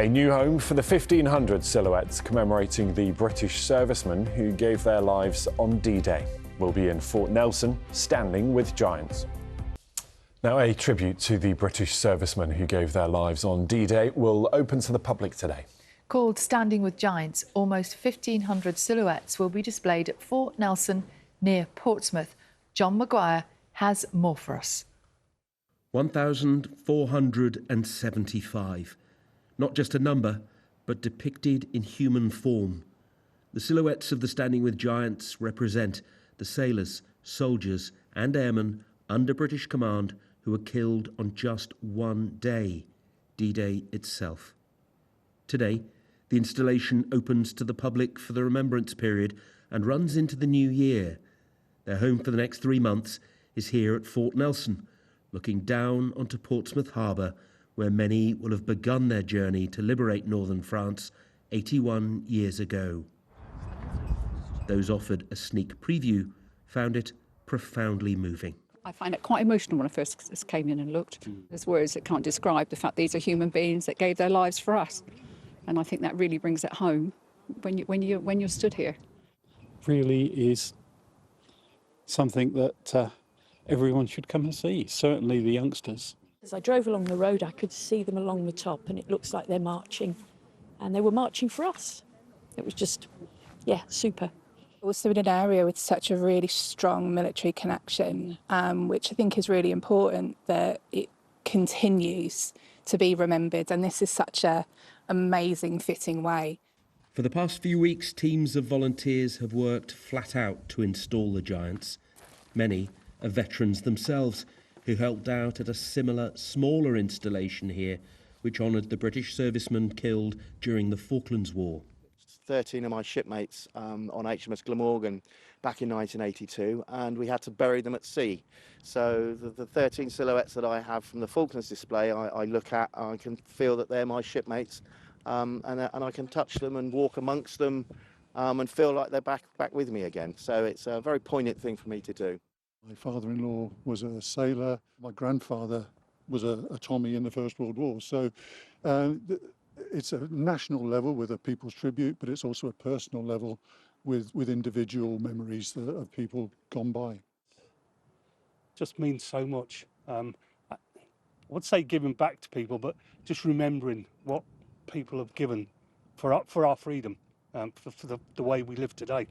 A new home for the 1,500 silhouettes commemorating the British servicemen who gave their lives on D-Day will be in Fort Nelson, Standing with Giants. Now, a tribute to the British servicemen who gave their lives on D-Day will open to the public today. Called Standing with Giants, almost 1,500 silhouettes will be displayed at Fort Nelson near Portsmouth. John Maguire has more for us. 1,475. Not just a number, but depicted in human form. The silhouettes of the Standing with Giants represent the sailors, soldiers and airmen under British command who were killed on just one day, D-Day itself. Today, the installation opens to the public for the remembrance period and runs into the new year. Their home for the next 3 months is here at Fort Nelson, looking down onto Portsmouth Harbour, where many will have begun their journey to liberate northern France 81 years ago. Those offered a sneak preview found it profoundly moving. I find it quite emotional when I first came in and looked. There's words that can't describe the fact these are human beings that gave their lives for us. And I think that really brings it home when you're stood here. Really is something that everyone should come and see, certainly the youngsters. As I drove along the road, I could see them along the top, and it looks like they're marching. And they were marching for us. It was just, yeah, super. Also in an area with such a really strong military connection, which I think is really important that it continues to be remembered. And this is such an amazing, fitting way. For the past few weeks, teams of volunteers have worked flat out to install the giants. Many are veterans themselves, who helped out at a similar, smaller installation here, which honoured the British servicemen killed during the Falklands War. 13 of my shipmates on HMS Glamorgan back in 1982, and we had to bury them at sea. So the 13 silhouettes that I have from the Falklands display, I look at, I can feel that they're my shipmates, and I can touch them and walk amongst them and feel like they're back with me again. So it's a very poignant thing for me to do. My father-in-law was a sailor. My grandfather was a Tommy in the First World War. So it's a national level with a people's tribute, but it's also a personal level with individual memories of people gone by. Just means so much. I would say giving back to people, but just remembering what people have given for our freedom, for the way we live today.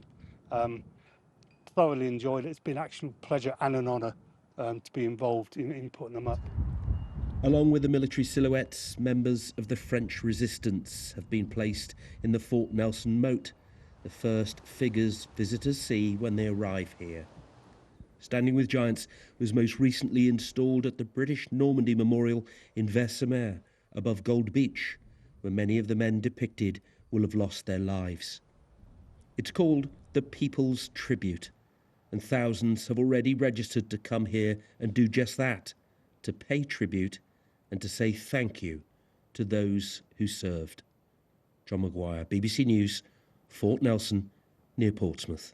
Thoroughly enjoyed it. It's been actual pleasure and an honour to be involved in putting them up. Along with the military silhouettes, members of the French resistance have been placed in the Fort Nelson moat, the first figures visitors see when they arrive here. Standing with Giants was most recently installed at the British Normandy Memorial in Versailles, above Gold Beach, where many of the men depicted will have lost their lives. It's called the People's Tribute, and thousands have already registered to come here and do just that, to pay tribute and to say thank you to those who served. John Maguire, BBC News, Fort Nelson, near Portsmouth.